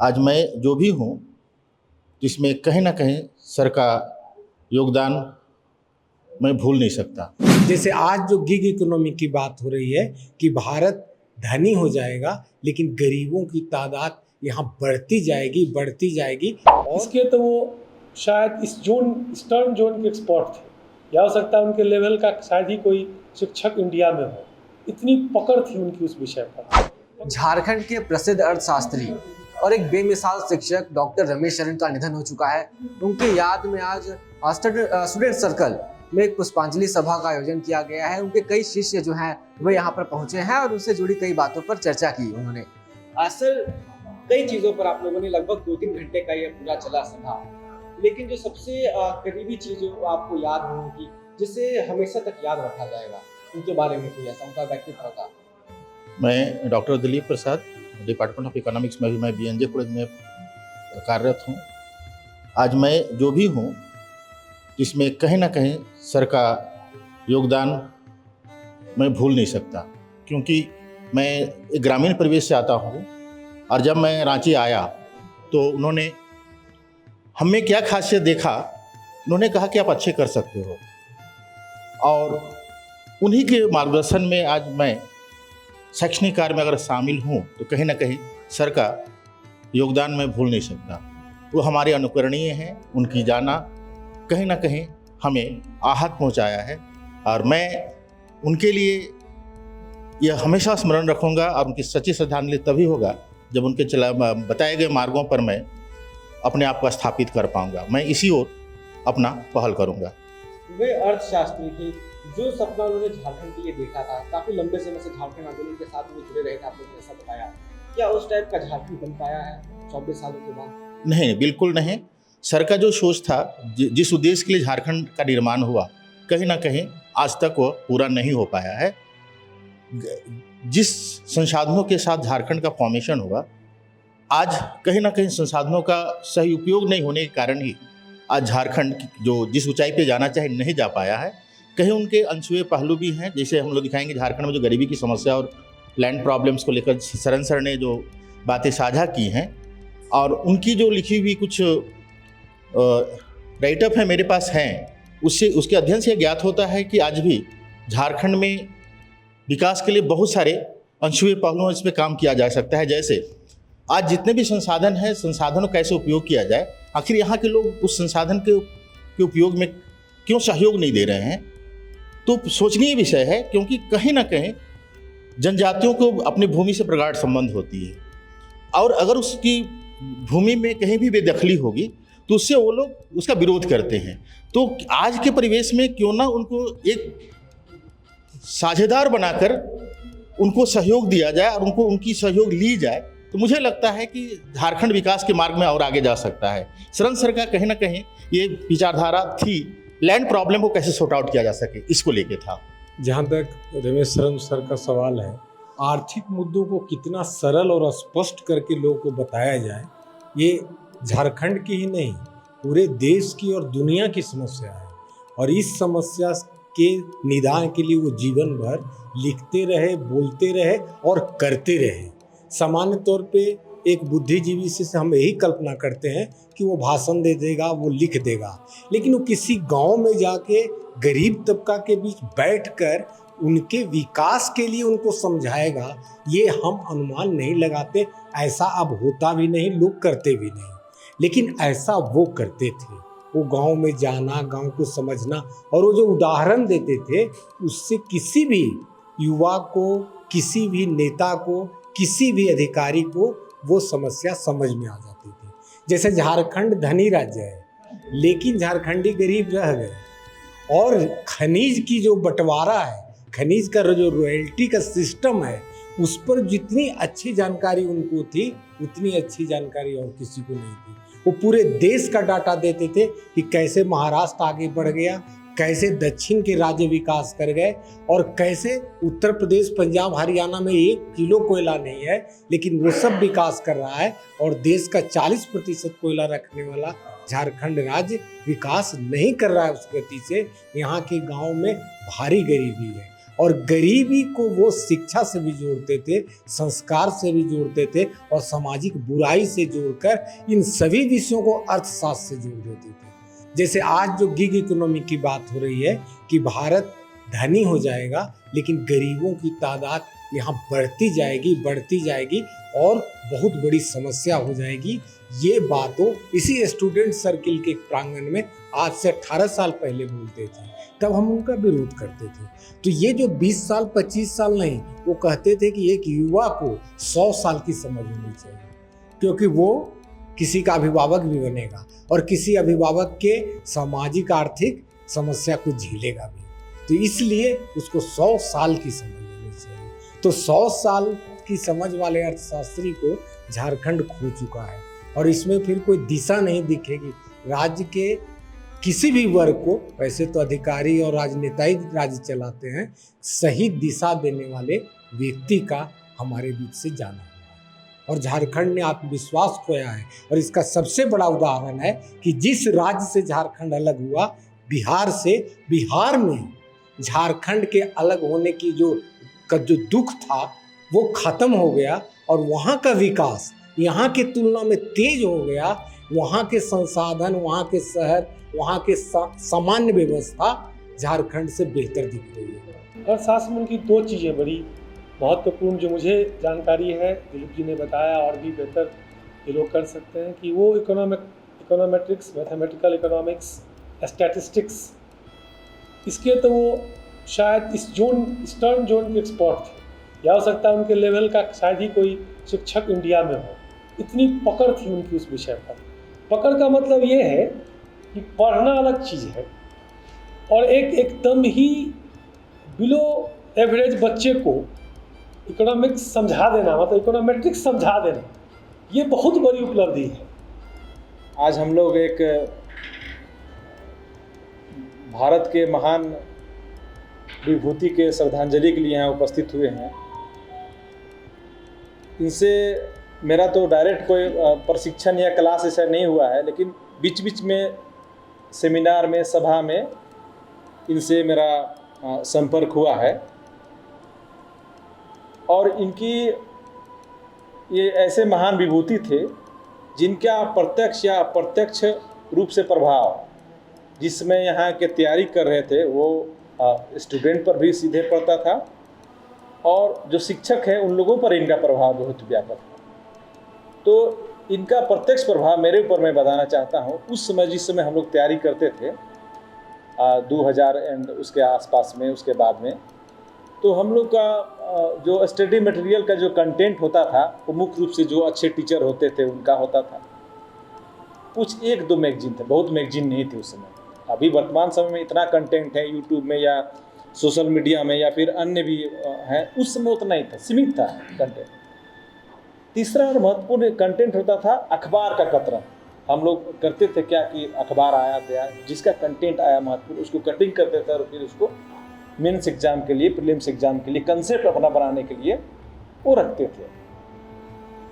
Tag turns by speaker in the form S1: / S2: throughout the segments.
S1: आज मैं जो भी हूँ इसमें कहीं ना कहीं सर का योगदान मैं भूल नहीं सकता।
S2: जैसे आज जो गिग इकोनॉमी की बात हो रही है कि भारत धनी हो जाएगा लेकिन गरीबों की तादाद यहाँ बढ़ती जाएगी
S3: और इसके तो वो शायद इस ईस्टर्न जोन के एक्सपर्ट थे, या हो सकता है उनके लेवल का शायद ही कोई शिक्षक इंडिया में हो, इतनी पकड़ थी उनकी उस विषय पर।
S4: झारखंड के प्रसिद्ध अर्थशास्त्री और एक बेमिसाल शिक्षक डॉक्टर रमेश शरण का निधन हो चुका है। उनके याद में आज स्टूडेंट सर्कल में एक पुष्पांजलि सभा का आयोजन किया गया है। उनके कई शिष्य जो हैं वे यहाँ पर पहुंचे हैं और उनसे जुड़ी कई बातों पर चर्चा की उन्होंने। सर, कई चीज़ों पर आप लोगों ने लगभग 2-3 घंटे का ये पूरा चला सभा, लेकिन जो सबसे करीबी चीज़ जो आपको याद होगी, जिसे हमेशा तक याद रखा जाएगा, उनके बारे में कोई ऐसा उनका व्यक्तित्व था?
S1: मैं doctor Dilip Prasad, department of economics में भी मैं BNJ कॉलेज में कार्यरत हूँ। आज मैं जो भी हूँ इसमें कहीं ना कहीं सर का योगदान मैं भूल नहीं सकता, क्योंकि मैं एक ग्रामीण परिवेश से आता हूँ और जब मैं रांची आया तो उन्होंने हमें क्या खासियत देखा, उन्होंने कहा कि आप अच्छे कर सकते हो, और उन्हीं के मार्गदर्शन में आज मैं शैक्षणिक कार्य में अगर शामिल हूँ तो कहीं ना कहीं सर का योगदान मैं भूल नहीं सकता। वो हमारे अनुकरणीय हैं, उनकी जाना कहीं ना कहीं हमें आहत पहुँचाया है और मैं उनके लिए यह हमेशा स्मरण रखूँगा और उनकी सच्ची श्रद्धांजलि तभी होगा जब उनके बताए गए मार्गों पर मैं अपने आप को स्थापित कर पाऊँगा। मैं इसी ओर अपना पहल करूँगा।
S4: वे अर्थशास्त्री थे, जो सपना उन्होंने झारखंड के लिए देखा था, काफी लंबे समय से झारखंड आंदोलन के साथ वो जुड़े रहे थे, आप लोगों ने ऐसा बताया। क्या उस टाइप का झारखंड बन पाया है 24 सालों के बाद? नहीं, बिल्कुल नहीं। सर का जो सोच था, जिस उद्देश्य के लिए झारखंड का निर्माण हुआ, कहीं ना कहीं आज तक वो पूरा नहीं हो पाया है। जिस संसाधनों के साथ झारखंड का फॉर्मेशन हुआ, आज कहीं ना कहीं संसाधनों का सही उपयोग नहीं होने के कारण ही आज झारखंड जो जिस ऊंचाई पे जाना चाहे नहीं जा पाया है। कहीं उनके अनछुए पहलू भी हैं, जैसे हम लोग दिखाएंगे झारखंड में जो गरीबी की समस्या और लैंड प्रॉब्लम्स को लेकर शरण सर ने जो बातें साझा की हैं, और उनकी जो लिखी हुई कुछ राइटअप है मेरे पास हैं, उसके अध्ययन से ज्ञात होता है कि आज भी झारखंड में विकास के लिए बहुत सारे अनछुए पहलुओं इस पर काम किया जा सकता है। जैसे आज जितने भी संसाधन हैं, संसाधनों का कैसे उपयोग किया जाए, आखिर यहाँ के लोग उस संसाधन के उपयोग में क्यों सहयोग नहीं दे रहे हैं, तो सोचनीय विषय है। क्योंकि कहीं ना कहीं जनजातियों को अपनी भूमि से प्रगाढ़ संबंध होती है, और अगर उसकी भूमि में कहीं भी बेदखली होगी तो उससे वो लोग उसका विरोध करते हैं। तो आज के परिवेश में क्यों ना उनको एक साझेदार बनाकर उनको सहयोग दिया जाए और उनकी सहयोग ली जाए, तो मुझे लगता है कि झारखंड विकास के मार्ग में और आगे जा सकता है। शरण सर का कहीं ना कहीं ये विचारधारा थी, लैंड प्रॉब्लम को कैसे सॉर्ट आउट किया जा सके, इसको लेके था।
S2: जहाँ तक रमेश शरण सर का सवाल है, आर्थिक मुद्दों को कितना सरल और स्पष्ट करके लोगों को बताया जाए, ये झारखंड की ही नहीं पूरे देश की और दुनिया की समस्या है। और इस समस्या के निदान के लिए वो जीवन भर लिखते रहे, बोलते रहे और करते रहे। सामान्य तौर पे एक बुद्धिजीवी से हम यही कल्पना करते हैं कि वो भाषण दे देगा, वो लिख देगा, लेकिन वो किसी गांव में जाके गरीब तबका के बीच बैठकर उनके विकास के लिए उनको समझाएगा, ये हम अनुमान नहीं लगाते। ऐसा अब होता भी नहीं, लोग करते भी नहीं, लेकिन ऐसा वो करते थे। वो गांव में जाना, गांव को समझना, और वो जो उदाहरण देते थे उससे किसी भी युवा को, किसी भी नेता को, किसी भी अधिकारी को वो समस्या समझ में आ जाती थी। जैसे झारखंड धनी राज्य है लेकिन झारखंडी गरीब रह गए, और खनिज की जो बंटवारा है, खनिज का जो रॉयल्टी का सिस्टम है, उस पर जितनी अच्छी जानकारी उनको थी उतनी अच्छी जानकारी और किसी को नहीं थी। वो पूरे देश का डाटा देते थे कि कैसे महाराष्ट्र आगे बढ़ गया, कैसे दक्षिण के राज्य विकास कर गए, और कैसे उत्तर प्रदेश, पंजाब, हरियाणा में 1 किलो कोयला नहीं है लेकिन वो सब विकास कर रहा है, और देश का 40% कोयला रखने वाला झारखंड राज्य विकास नहीं कर रहा है उस गति से। यहाँ के गांव में भारी गरीबी है, और गरीबी को वो शिक्षा से भी जोड़ते थे, संस्कार से भी जोड़ते थे और सामाजिक बुराई से जोड़कर इन सभी विषयों को अर्थशास्त्र से जोड़ देते थे। जैसे आज जो गिग इकोनॉमी की बात हो रही है कि भारत धनी हो जाएगा लेकिन गरीबों की तादाद यहाँ बढ़ती जाएगी और बहुत बड़ी समस्या हो जाएगी। ये बातों इसी स्टूडेंट सर्किल के प्रांगण में आज से 18 साल पहले बोलते थे, तब हम उनका विरोध करते थे। तो ये जो 20 साल 25 साल नहीं, वो कहते थे कि एक युवा को 100 साल की समझ होनी चाहिए, क्योंकि वो किसी का अभिभावक भी बनेगा और किसी अभिभावक के सामाजिक आर्थिक समस्या को झेलेगा भी। तो इसलिए उसको 100 साल की समझ होनी चाहिए। तो 100 साल की समझ वाले अर्थशास्त्री को झारखंड खो चुका है और इसमें फिर कोई दिशा नहीं दिखेगी। राज्य के किसी भी वर्ग को, वैसे तो अधिकारी और राजनेता ही राज्य चलाते हैं, सही दिशा देने वाले व्यक्ति का हमारे बीच से जाना हुआ है और झारखंड ने आत्मविश्वास खोया है। और इसका सबसे बड़ा उदाहरण है कि जिस राज्य से झारखंड अलग हुआ, बिहार से, बिहार में झारखंड के अलग होने की जो दुख था वो खत्म हो गया और वहाँ का विकास यहाँ की तुलना में तेज हो गया। वहाँ के संसाधन, वहाँ के शहर, वहाँ के सामान्य व्यवस्था झारखंड से बेहतर दिख रही है।
S3: अर्थशास्त्र में उनकी 2 चीज़ें बड़ी महत्वपूर्ण जो मुझे जानकारी है, दिलीप जी ने बताया और भी बेहतर ये लोग कर सकते हैं, कि वो इकोनॉमेट्रिक्स, मैथमेटिकल इकोनॉमिक्स, स्टैटिस्टिक्स, इसके तो वो शायद ईस्टर्न जोन के एक्सपर्ट थे, या हो सकता है उनके लेवल का शायद ही कोई शिक्षक इंडिया में हो। इतनी पकड़ थी उनकी उस विषय पर। पकड़ का मतलब ये है कि पढ़ना अलग चीज़ है और एकदम ही बिलो एवरेज बच्चे को इकोनॉमिक्स समझा देना, मतलब इकोनॉमेट्रिक्स समझा देना, ये बहुत बड़ी उपलब्धि है।
S5: आज हम लोग एक भारत के महान विभूति के श्रद्धांजलि के लिए यहाँ उपस्थित हुए हैं। इनसे मेरा तो डायरेक्ट कोई प्रशिक्षण या क्लास ऐसा नहीं हुआ है, लेकिन बीच बीच में सेमिनार में, सभा में इनसे मेरा संपर्क हुआ है। और इनकी ये ऐसे महान विभूति थे जिनका प्रत्यक्ष या अप्रत्यक्ष रूप से प्रभाव, जिसमें यहाँ के तैयारी कर रहे थे, वो स्टूडेंट पर भी सीधे पड़ता था और जो शिक्षक हैं उन लोगों पर इनका प्रभाव बहुत व्यापक था। तो इनका प्रत्यक्ष प्रभाव मेरे ऊपर मैं बताना चाहता हूँ। उस समय जिस समय हम लोग तैयारी करते थे 2000 एंड उसके आसपास में, उसके बाद में, तो हम लोग का जो स्टडी मटेरियल का जो कंटेंट होता था वो मुख्य रूप से जो अच्छे टीचर होते थे उनका होता था। कुछ 1-2 मैगजीन थे, बहुत मैगजीन नहीं थी उस समय। अभी वर्तमान समय में इतना कंटेंट है यूट्यूब में या सोशल मीडिया में या फिर अन्य भी हैं, उस समय उतना ही था, सीमित था कंटेंट। तीसरा और महत्वपूर्ण कंटेंट होता था अखबार का कतरन। हम लोग करते थे क्या कि अखबार आया गया, जिसका कंटेंट आया महत्वपूर्ण, उसको कटिंग करते थे और फिर उसको मेंस एग्जाम के लिए, प्रीलिम्स एग्जाम के लिए, कंसेप्ट अपना बनाने के लिए वो रखते थे।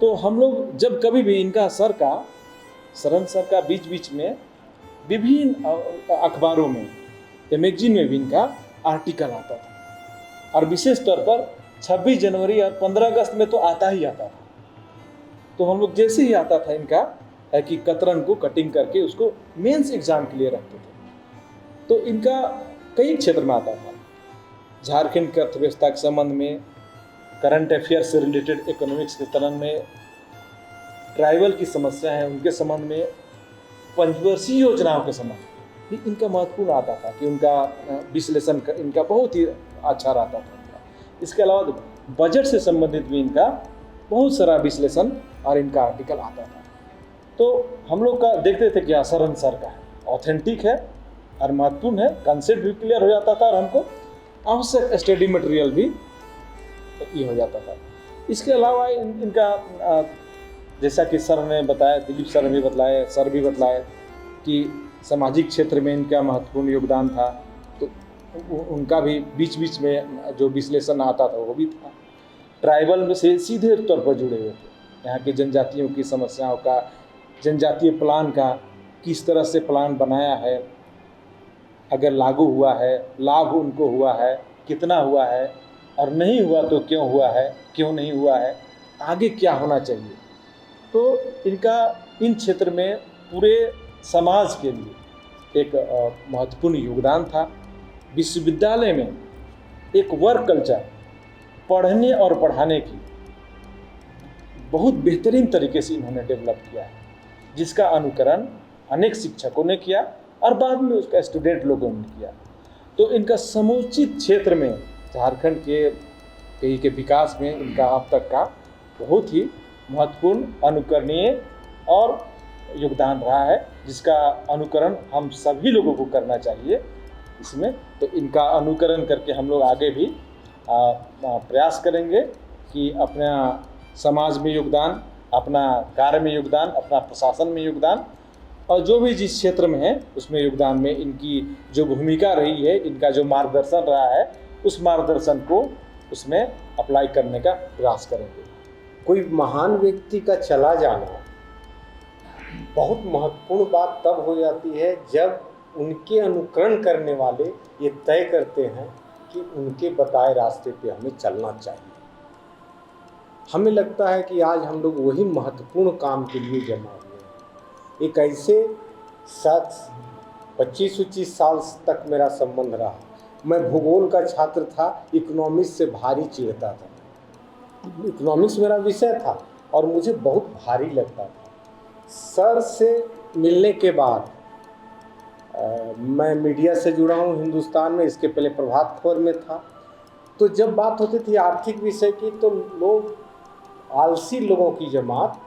S5: तो हम लोग जब कभी भी इनका शरण सर का बीच बीच में विभिन्न अखबारों में या मैगजीन में भी इनका आर्टिकल आता था, और विशेष तौर पर 26 जनवरी और 15 अगस्त में तो आता ही आता था। तो हम लोग जैसे ही आता था इनका है कि कतरन को कटिंग करके उसको मेंस एग्जाम के लिए रखते थे। तो इनका कई क्षेत्र में आता था, झारखंड की अर्थव्यवस्था के संबंध में, करंट अफेयर से रिलेटेड इकोनॉमिक्स के संबंध में, ट्राइबल की समस्या है उनके संबंध में, पंचवर्षीय योजनाओं के संबंध में इनका महत्वपूर्ण आता था कि उनका विश्लेषण इनका बहुत ही अच्छा रहता था। इसके अलावा बजट से संबंधित भी इनका बहुत सारा विश्लेषण और इनका आर्टिकल आता था। तो हम लोग का देखते थे कि शरण सर का है, ऑथेंटिक है और महत्वपूर्ण है, कंसेप्ट भी क्लियर हो जाता था और हमको आवश्यक स्टडी मटेरियल भी ये हो जाता था। इसके अलावा इनका जैसा कि सर ने बताया, दिलीप सर ने भी बतलाया, सर भी बतलाया कि सामाजिक क्षेत्र में इनका महत्वपूर्ण योगदान था। तो उनका भी बीच बीच में जो विश्लेषण आता था वो भी था। ट्राइबल में से सीधे तौर पर जुड़े हुए थे, यहाँ की जनजातियों की समस्याओं का, जनजातीय प्लान का किस तरह से प्लान बनाया है, अगर लागू हुआ है, लाभ उनको हुआ है, कितना हुआ है और नहीं हुआ तो क्यों हुआ है, क्यों नहीं हुआ है, आगे क्या होना चाहिए। तो इनका इन क्षेत्र में पूरे समाज के लिए एक महत्वपूर्ण योगदान था। विश्वविद्यालय में एक वर्क कल्चर पढ़ने और पढ़ाने की बहुत बेहतरीन तरीके से इन्होंने डेवलप किया है, जिसका अनुकरण अनेक शिक्षकों ने किया और बाद में उसका स्टूडेंट लोगों ने किया। तो इनका समुचित क्षेत्र में झारखंड के विकास में इनका अब तक का बहुत ही महत्वपूर्ण अनुकरणीय और योगदान रहा है, जिसका अनुकरण हम सभी लोगों को करना चाहिए इसमें। तो इनका अनुकरण करके हम लोग आगे भी प्रयास करेंगे कि अपना समाज में योगदान, अपना कार्य में योगदान, अपना प्रशासन में योगदान और जो भी जिस क्षेत्र में है उसमें योगदान में इनकी जो भूमिका रही है, इनका जो मार्गदर्शन रहा है, उस मार्गदर्शन को उसमें अप्लाई करने का प्रयास करेंगे।
S2: कोई महान व्यक्ति का चला जाना बहुत महत्वपूर्ण बात तब हो जाती है जब उनके अनुकरण करने वाले ये तय करते हैं कि उनके बताए रास्ते पे हमें चलना चाहिए। हमें लगता है कि आज हम लोग वही महत्वपूर्ण काम के लिए जमा हुए हैं। एक ऐसे 25-25 साल तक मेरा संबंध रहा। मैं भूगोल का छात्र था, इकोनॉमिक्स से भारी चिढ़ता था। इकोनॉमिक्स मेरा विषय था और मुझे बहुत भारी लगता था। सर से मिलने के बाद मैं मीडिया से जुड़ा हूँ हिंदुस्तान में, इसके पहले प्रभात खबर में था। तो जब बात होती थी आर्थिक विषय की तो लोग, आलसी लोगों की जमात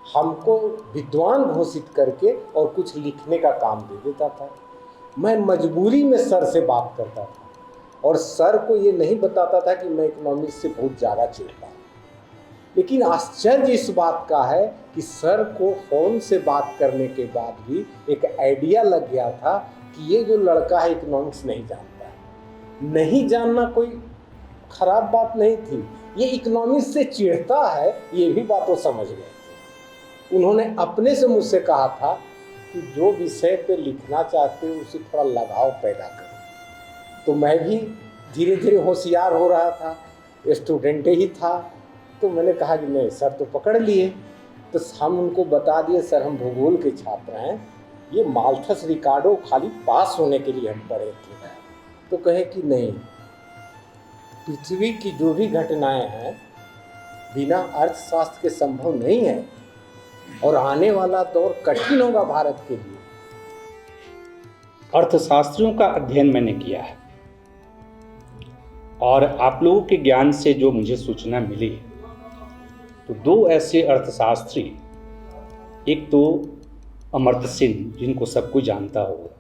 S2: हमको विद्वान घोषित करके और कुछ लिखने का काम दे देता था। मैं मजबूरी में सर से बात करता था और सर को ये नहीं बताता था कि मैं इकोनॉमिक्स से बहुत ज़्यादा चिढ़ता हूँ। लेकिन आश्चर्य इस बात का है कि सर को फ़ोन से बात करने के बाद भी एक आइडिया लग गया था कि ये जो लड़का है इकोनॉमिक्स नहीं जानता है। नहीं जानना कोई खराब बात नहीं थी, ये इकोनॉमिक्स से चिढ़ता है, ये भी बात वो समझ गए थे। उन्होंने अपने से मुझसे कहा था कि जो विषय पे लिखना चाहते हो उसे थोड़ा लगाव पैदा करो। तो मैं भी धीरे धीरे होशियार हो रहा था, स्टूडेंट ही था। तो मैंने कहा कि नहीं, सर तो पकड़ लिए। तो हम उनको बता दिए, सर हम भूगोल के छात्र हैं, ये माल्थस रिकार्डो खाली पास होने के लिए हम पढ़े थे। तो कहे कि नहीं, पृथ्वी की जो भी घटनाएं हैं बिना अर्थशास्त्र के संभव नहीं है और आने वाला दौर कठिन होगा भारत के लिए।
S6: अर्थशास्त्रियों का अध्ययन मैंने किया है और आप लोगों के ज्ञान से जो मुझे सूचना मिली, तो दो ऐसे अर्थशास्त्री, एक तो अमर्त्य सेन जिनको सब कोई जानता होगा,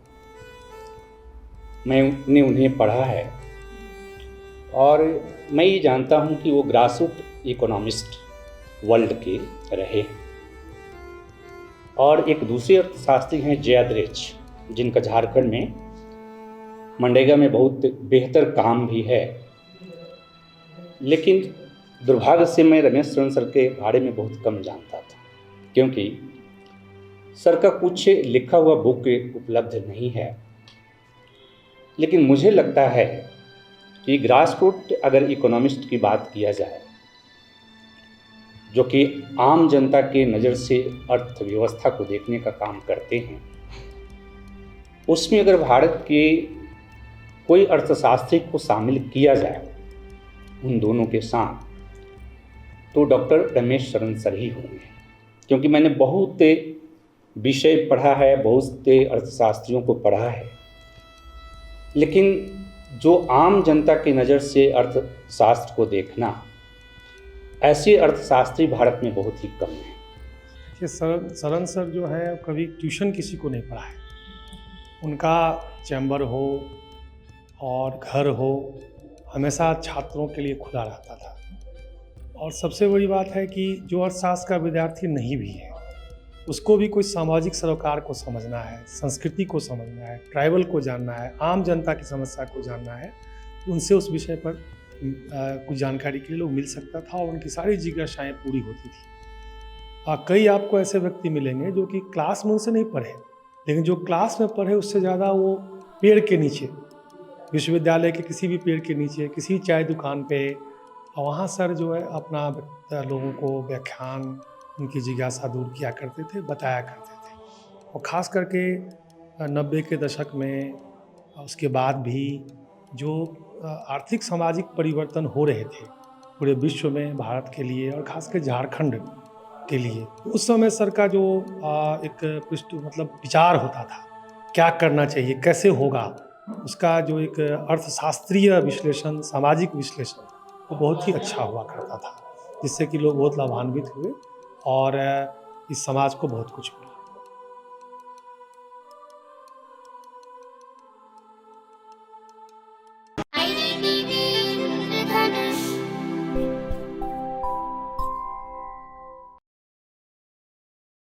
S6: मैंने उन्हें पढ़ा है और मैं ये जानता हूँ कि वो ग्रासरूट इकोनॉमिस्ट वर्ल्ड के रहे हैं। और एक दूसरे अर्थशास्त्री हैं जयाद्रेच, जिनका झारखंड में मनरेगा में बहुत बेहतर काम भी है। लेकिन दुर्भाग्य से मैं रमेश शरण सर के बारे में बहुत कम जानता था, क्योंकि सर का कुछ लिखा हुआ बुक उपलब्ध नहीं है। लेकिन मुझे लगता है कि ग्रासरूट अगर इकोनॉमिस्ट की बात किया जाए, जो कि आम जनता के नज़र से अर्थव्यवस्था को देखने का काम करते हैं, उसमें अगर भारत के कोई अर्थशास्त्री को शामिल किया जाए उन दोनों के साथ, तो डॉक्टर रमेश शरण सर ही होंगे। क्योंकि मैंने बहुत विषय पढ़ा है, बहुत अर्थशास्त्रियों को पढ़ा है, लेकिन जो आम जनता की नज़र से अर्थशास्त्र को देखना, ऐसे अर्थशास्त्री भारत में बहुत ही कम हैं।
S3: कि शरण सर जो है कभी ट्यूशन किसी को नहीं पढ़ा है। उनका चैम्बर हो और घर हो, हमेशा छात्रों के लिए खुला रहता था। और सबसे बड़ी बात है कि जो अर्थशास्त्र का विद्यार्थी नहीं भी है, उसको भी कोई सामाजिक सरोकार को समझना है, संस्कृति को समझना है, ट्राइबल को जानना है, आम जनता की समस्या को जानना है, उनसे उस विषय पर कुछ जानकारी के लिए लोग मिल सकता था और उनकी सारी जिज्ञासाएं पूरी होती थी। कई आपको ऐसे व्यक्ति मिलेंगे जो कि क्लास में उनसे नहीं पढ़े, लेकिन जो क्लास में पढ़े उससे ज़्यादा वो पेड़ के नीचे विश्वविद्यालय के किसी भी पेड़ के नीचे, किसी चाय दुकान पे, और वहाँ सर जो है अपना लोगों को व्याख्यान, उनकी जिज्ञासा दूर किया करते थे, बताया करते थे। और ख़ास करके 90 के दशक में, उसके बाद भी जो आर्थिक सामाजिक परिवर्तन हो रहे थे पूरे विश्व में, भारत के लिए और ख़ासकर झारखंड के लिए, उस समय सर का जो एक विचार होता था, क्या करना चाहिए, कैसे होगा, उसका जो एक अर्थशास्त्रीय विश्लेषण, सामाजिक विश्लेषण, वो बहुत ही अच्छा हुआ करता था, जिससे कि लोग बहुत लाभान्वित हुए और इस समाज को बहुत कुछ मिला।